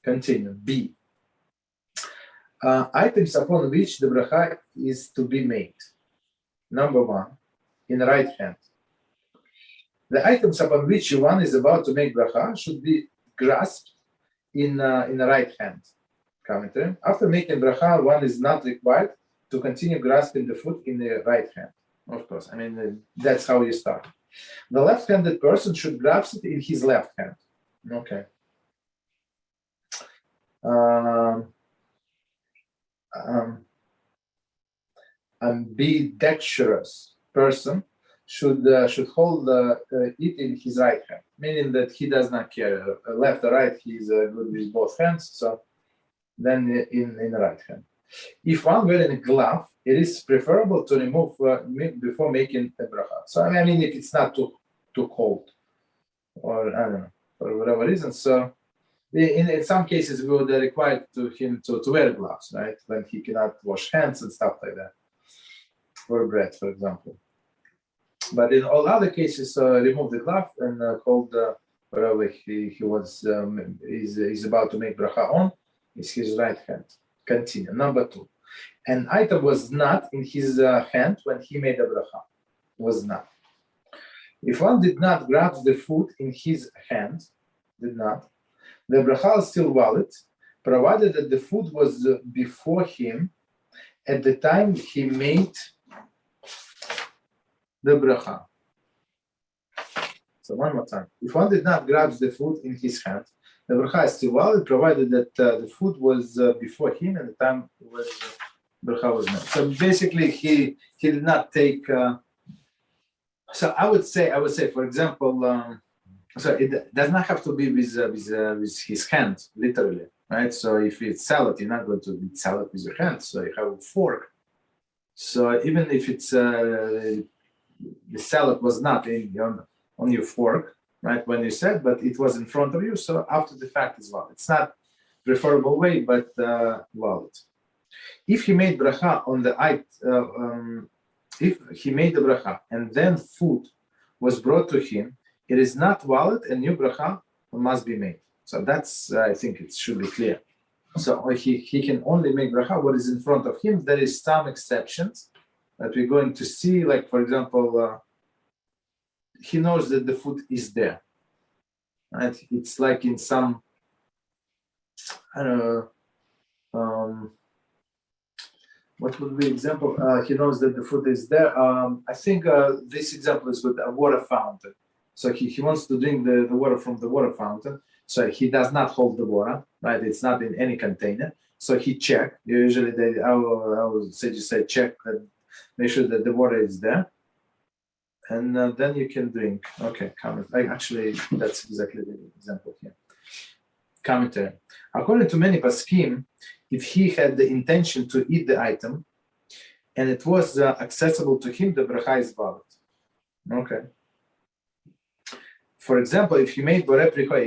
Continue. B. Items upon which the bracha is to be made. Number 1, in the right hand. The items upon which one is about to make bracha should be grasped in the right hand. Commentary. After making bracha, one is not required to continue grasping the food in the right hand. Of course, I mean, that's how you start. The left-handed person should grasp it in his left hand. Okay. Ambidextrous person should hold it in his right hand, meaning that he does not care left or right. He's good with both hands. So then in the right hand. If one wearing a glove, it is preferable to remove before making a bracha. So I mean, if it's not too cold, or I don't know, for whatever reason. So in some cases, we would require him to wear gloves, right? When he cannot wash hands and stuff like that, for bread, for example. But in all other cases, remove the glove and hold whatever he was is about to make bracha on is his right hand. Continue. Number 2, an item was not in his hand when he made a bracha. Was not. If one did not grab the food in his hand, the bracha is still valid, provided that the food was before him at the time he made the bracha. So one more time. If one did not grab the food in his hand, the bracha is still valid, provided that the food was before him at the time bracha was made. So basically, he did not take. So I would say, for example, so it does not have to be with his hand, literally, right? So if it's salad, you're not going to eat salad with your hand. So you have a fork. So even if it's the salad was not on your fork, right, when you said, but it was in front of you, so after the fact is valid. It's not preferable way, but valid. If he made bracha on the if he made the bracha and then food was brought to him, it is not valid, and new bracha must be made. So that's, I think it should be clear. So he can only make bracha what is in front of him. There is some exceptions that we're going to see, like for example, he knows that the food is there. Right? It's like in some, I don't know, what would be example? He knows that the food is there. I think this example is with a water fountain. So he wants to drink the water from the water fountain. So he does not hold the water, right? It's not in any container. So he check. Usually I would say check, make sure that the water is there. And then you can drink. Okay, comment. Actually, that's exactly the example here. Commentary. According to many paskim, if he had the intention to eat the item and it was accessible to him, the bracha is valid. Okay. For example, if he made borei pricha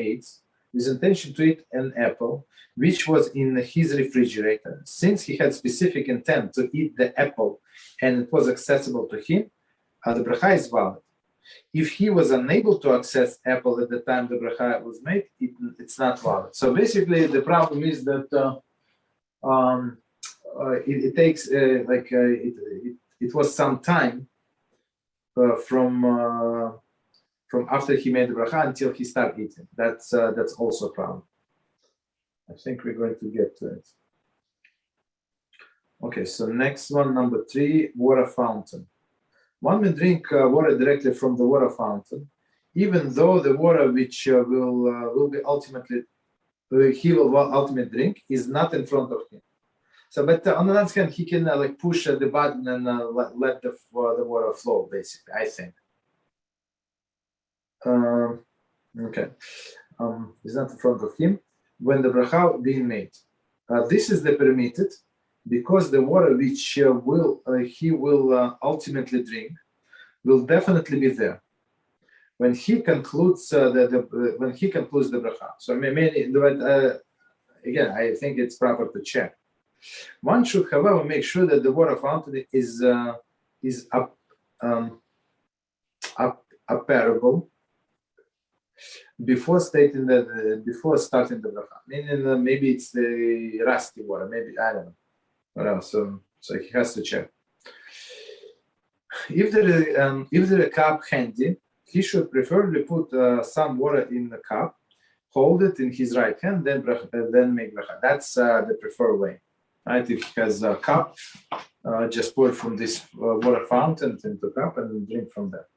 with intention to eat an apple, which was in his refrigerator, since he had specific intent to eat the apple and it was accessible to him, the bracha is valid. If he was unable to access apple at the time the bracha was made, it's not valid. So basically, the problem is that it takes it was some time from after he made the bracha until he started eating. That's also a problem. I think we're going to get to it. Okay, so next one, number 3, water fountain. One may drink water directly from the water fountain, even though the water which will be ultimately he will ultimately drink is not in front of him. So, but on the other hand, he can push the button and let the water flow. Basically, I think. Okay, it's not in front of him when the bracha being made. This is the permitted, because the water which he will ultimately drink will definitely be there when he concludes when he concludes the bracha. So again, I think it's proper to check. One should, however, make sure that the water fountain is operable before starting the bracha. Meaning maybe it's the rusty water, maybe I don't know. What else? So he has to check. If there is a cup handy, he should preferably put some water in the cup, hold it in his right hand, then make bracha. That's the preferred way, right? If he has a cup, just pour it from this water fountain into the cup and drink from there.